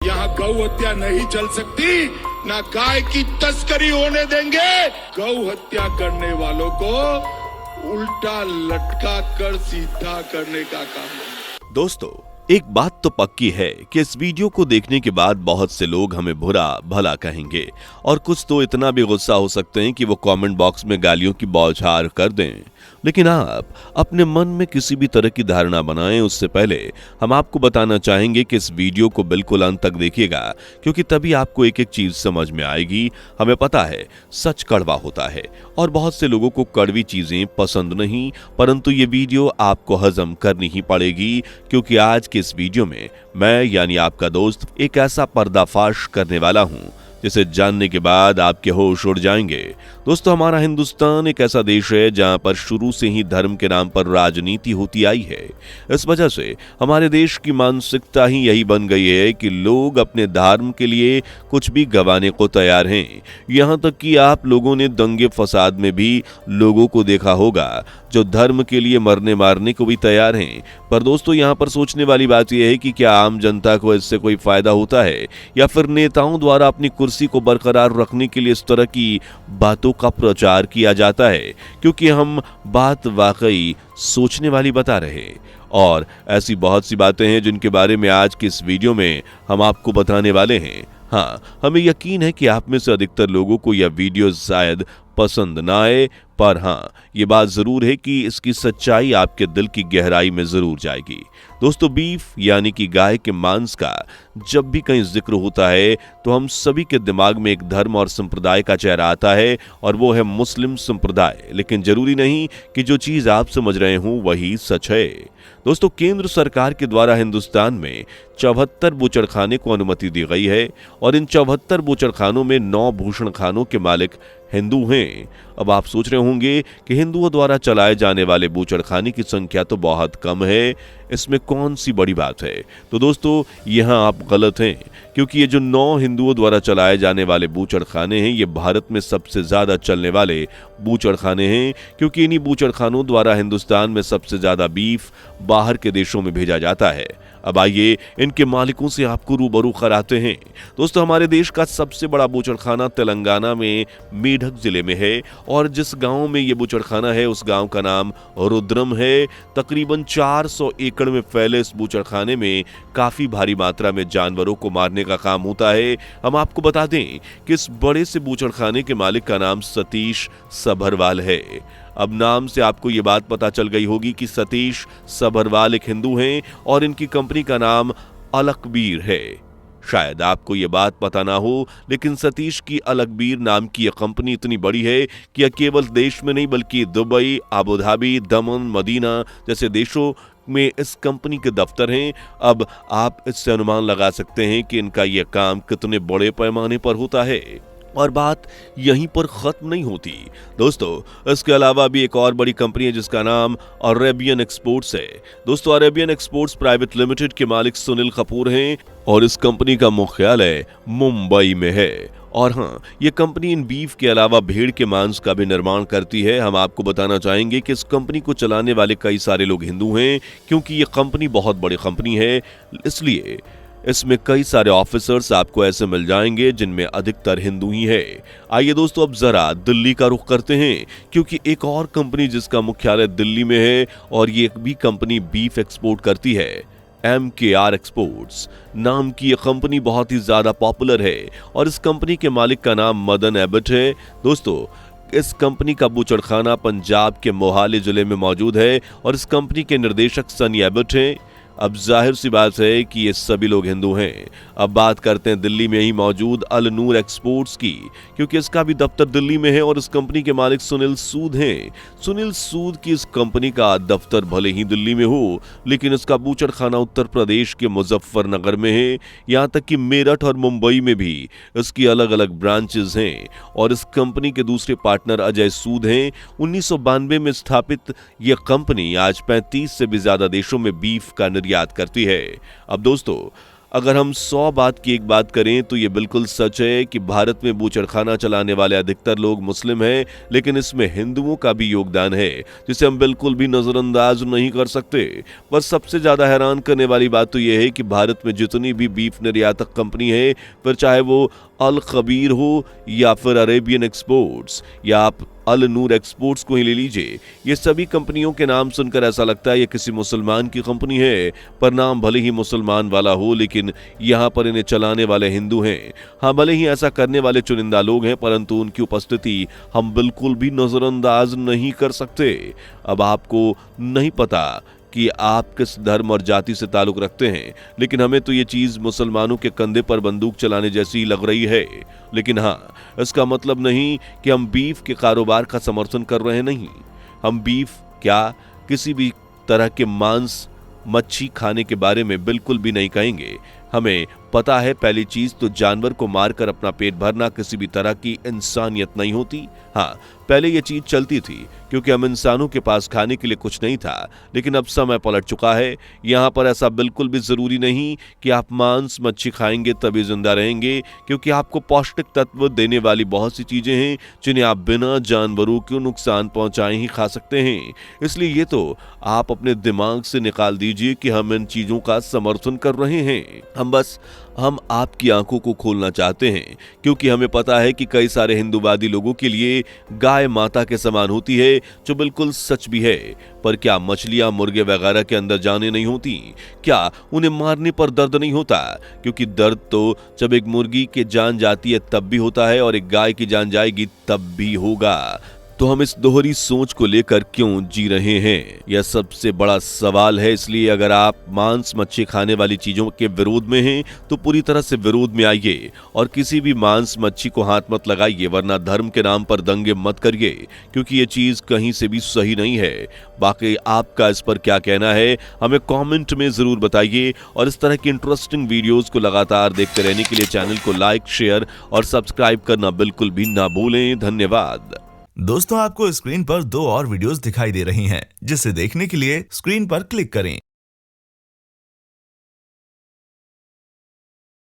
यहाँ गौ हत्या नहीं चल सकती, ना गाय की तस्करी होने देंगे। गौ हत्या करने वालों को उल्टा लटका कर सीधा करने का काम है। दोस्तों, एक बात तो पक्की है कि इस वीडियो को देखने के बाद बहुत से लोग हमें बुरा भला कहेंगे और कुछ तो इतना भी गुस्सा हो सकते हैं कि वो कमेंट बॉक्स में गालियों की बौछार कर दें। लेकिन आप अपने मन में किसी भी तरह की धारणा बनाएं उससे पहले हम आपको बताना चाहेंगे कि इस वीडियो को बिल्कुल अंत तक देखिएगा, क्योंकि तभी आपको एक एक चीज समझ में आएगी। हमें पता है सच कड़वा होता है और बहुत से लोगों को कड़वी चीजें पसंद नहीं, परंतु ये वीडियो आपको हजम करनी ही पड़ेगी, क्योंकि आज के इस वीडियो में मैं यानी आपका दोस्त एक ऐसा पर्दाफाश करने वाला हूं जिसे जानने के बाद आपके होश उड़ जाएंगे। दोस्तों, हमारा हिंदुस्तान एक ऐसा देश है जहां पर शुरू से ही धर्म के नाम पर राजनीति होती आई है। इस वजह से हमारे देश की मानसिकता ही यही बन गई है कि लोग अपने धर्म के लिए कुछ भी गंवाने को तैयार हैं। यहां तक कि आप लोगों ने दंगे फसाद में भी लोगों को देखा होगा जो धर्म के लिए मरने मारने को भी तैयार हैं। पर दोस्तों, यहाँ पर सोचने वाली बात यह है कि क्या आम जनता को इससे कोई फायदा होता है या फिर नेताओं द्वारा अपनी कुर्सी को बरकरार रखने के लिए इस तरह की बातों का प्रचार किया जाता है, क्योंकि हम बात वाकई सोचने वाली बता रहे हैं। और ऐसी बहुत सी बातें हैं जिनके बारे में आज की इस वीडियो में हम आपको बताने वाले हैं। हाँ, हमें यकीन है कि आप में से अधिकतर लोगों को यह वीडियो शायद पसंद ना आए, पर हाँ, ये बात जरूर है कि इसकी सच्चाई आपके दिल की गहराई में जरूर जाएगी। दोस्तों, बीफ यानी कि गाय के मांस का जब भी कहीं जिक्र होता है तो हम सभी के दिमाग में एक धर्म और संप्रदाय का चेहरा आता है, और वो है मुस्लिम संप्रदाय। लेकिन जरूरी नहीं कि जो चीज आप समझ रहे हो वही सच है। दोस्तों, केंद्र सरकार के द्वारा हिंदुस्तान में 74 बूचड़खाने को अनुमति दी गई है और इन 74 बूचड़खानों में 9 भूषण खानों के मालिक हिंदू हैं। अब आप सोच रहे होंगे कि हिंदुओं द्वारा चलाए जाने वाले बूचड़खाने की संख्या तो बहुत कम है, इसमें कौन सी बड़ी बात है? तो दोस्तों, यहां आप गलत हैं, क्योंकि ये जो 9 हिंदुओं द्वारा चलाए जाने वाले बूचड़खाने हैं, ये भारत में सबसे ज्यादा चलने वाले बूचड़खाने हैं, क्योंकि इन्हीं बूचड़खानों द्वारा हिंदुस्तान में सबसे ज्यादा बीफ बाहर के देशों में भेजा जाता है। अब आइए इनके मालिकों से आपको रूबरू कराते हैं। दोस्तों, हमारे देश का सबसे बड़ा बूचड़खाना तेलंगाना में मेढक जिले में है, और जिस गांव में ये बूचड़खाना है उस गांव का नाम रुद्रम है। तकरीबन 400 एकड़ में फैले इस बूचड़खाने में काफी भारी मात्रा में जानवरों को मारने का काम होता है। हम आपको बता दें कि इस बड़े से बूचड़खाने के मालिक का नाम सतीश सभरवाल है। अब नाम से आपको ये बात पता चल गई होगी कि सतीश सभरवाल एक हिंदू हैं और इनकी कंपनी का नाम अलकबीर है। शायद आपको ये बात पता ना हो, लेकिन सतीश की अलकबीर नाम की यह कंपनी इतनी बड़ी है कि यह केवल देश में नहीं बल्कि दुबई, अबू धाबी, दमन, मदीना जैसे देशों में इस कंपनी के दफ्तर हैं। अब आप इससे अनुमान लगा सकते हैं कि इनका यह काम कितने बड़े पैमाने पर होता है। और बात यहीं पर खत्म नहीं होती दोस्तों, इसके अलावा भी एक और बड़ी कंपनी है जिसका नाम अरेबियन एक्सपोर्ट्स है। दोस्तों, अरेबियन एक्सपोर्ट्स प्राइवेट लिमिटेड के मालिक सुनील कपूर हैं और इस कंपनी का मुख्यालय मुंबई में है। और हाँ, ये कंपनी इन बीफ के अलावा भेड़ के मांस का भी निर्माण करती है। हम आपको बताना चाहेंगे कि इस कंपनी को चलाने वाले कई सारे लोग हिंदू हैं, क्योंकि ये कंपनी बहुत बड़ी कंपनी है, इसलिए इसमें कई सारे ऑफिसर्स आपको ऐसे मिल जाएंगे जिनमें अधिकतर हिंदू ही है। आइए दोस्तों, अब जरा दिल्ली का रुख करते हैं, क्योंकि एक और कंपनी जिसका मुख्यालय दिल्ली में है और ये भी कंपनी बीफ एक्सपोर्ट करती है, MKR एक्सपोर्ट्स नाम की ये कंपनी बहुत ही ज्यादा पॉपुलर है और इस कंपनी के मालिक का नाम मदन एबट है। दोस्तों, इस कंपनी का बूचड़खाना पंजाब के मोहाली जिले में मौजूद है और इस कंपनी के निर्देशक सनी एबट हैं। अब जाहिर सी बात है कि ये सभी लोग हिंदू हैं। अब बात करते हैं दिल्ली में ही मौजूद अल नूर एक्सपोर्ट्स की, क्योंकि इसका भी दफ्तर दिल्ली में है और इस कंपनी के मालिक सुनील सूद हैं। सुनील सूद की इस कंपनी का दफ्तर भले ही दिल्ली में हो, लेकिन इसका बूचड़खाना उत्तर प्रदेश के मुजफ्फरनगर में है। यहाँ तक कि मेरठ और मुंबई में भी इसकी अलग अलग ब्रांचेस हैं। और इस कंपनी के दूसरे पार्टनर अजय सूद हैं। 1992 में स्थापित यह कंपनी आज 35 से भी ज्यादा देशों में बीफ का निर्यात करती है। अब दोस्तों, अगर हम 100 बात की एक बात करें तो ये बिल्कुल सच है कि भारत में बूचड़खाना चलाने वाले अधिकतर लोग मुस्लिम हैं, लेकिन इसमें हिंदुओं का भी योगदान है जिसे हम बिल्कुल भी नजरअंदाज नहीं कर सकते। पर सबसे ज्यादा हैरान करने वाली बात तो यह है कि भारत में जितनी भी बीफ निर्यातक कंपनी है, फिर चाहे वो अल खबीर हो या फिर अरेबियन एक्सपोर्ट्स या आप अल नूर एक्सपोर्ट्स को ही ले लीजिए, ये सभी कंपनियों के नाम सुनकर ऐसा लगता है ये किसी मुसलमान की कंपनी है, पर नाम भले ही मुसलमान वाला हो लेकिन यहाँ पर इन्हें चलाने वाले हिंदू हैं। हाँ, भले ही ऐसा करने वाले चुनिंदा लोग हैं, परंतु उनकी उपस्थिति हम बिल्कुल भी नजरअंदाज नहीं कर सकते। अब आपको नहीं पता कि आप किस धर्म और जाति से ताल्लुक रखते हैं, लेकिन हमें तो ये चीज मुसलमानों के कंधे पर बंदूक चलाने जैसी लग रही है। लेकिन हाँ, इसका मतलब नहीं कि हम बीफ के कारोबार का समर्थन कर रहे नहीं। हम बीफ क्या किसी भी तरह के मांस मच्छी खाने के बारे में बिल्कुल भी नहीं कहेंगे। हमें पता है पहली चीज तो जानवर को मारकर अपना पेट भरना किसी भी तरह की इंसानियत नहीं होती। हाँ, पहले ये चीज चलती थी क्योंकि हम इंसानों के पास खाने के लिए कुछ नहीं था, लेकिन अब समय पलट चुका है। यहाँ पर ऐसा बिल्कुल भी जरूरी नहीं कि आप मांस मच्छी खाएंगे तभी जिंदा रहेंगे, क्योंकि आपको पौष्टिक तत्व देने वाली बहुत सी चीजें हैं जिन्हें आप बिना जानवरों को नुकसान पहुंचाए ही खा सकते हैं। इसलिए ये तो आप अपने दिमाग से निकाल दीजिए कि हम इन चीजों का समर्थन कर रहे हैं। हम आपकी आंखों को खोलना चाहते हैं, क्योंकि हमें पता है कि कई सारे हिंदूवादी लोगों के लिए गाय माता के समान होती है, जो बिल्कुल सच भी है। पर क्या मछलियां मुर्गे वगैरह के अंदर जाने नहीं होती? क्या उन्हें मारने पर दर्द नहीं होता? क्योंकि दर्द तो जब एक मुर्गी की जान जाती है तब भी होता है और एक गाय की जान जाएगी तब भी होगा। तो हम इस दोहरी सोच को लेकर क्यों जी रहे हैं, यह सबसे बड़ा सवाल है। इसलिए अगर आप मांस मच्छी खाने वाली चीजों के विरोध में हैं तो पूरी तरह से विरोध में आइए और किसी भी मांस मच्छी को हाथ मत लगाइए, वरना धर्म के नाम पर दंगे मत करिए, क्योंकि ये चीज कहीं से भी सही नहीं है। बाकी आपका इस पर क्या कहना है हमें कमेंट में जरूर बताइए, और इस तरह की इंटरेस्टिंग वीडियोस को लगातार देखते रहने के लिए चैनल को लाइक, शेयर और सब्सक्राइब करना बिल्कुल भी ना भूलें। धन्यवाद। दोस्तों, आपको स्क्रीन पर 2 और वीडियोस दिखाई दे रही हैं, जिसे देखने के लिए स्क्रीन पर क्लिक करें।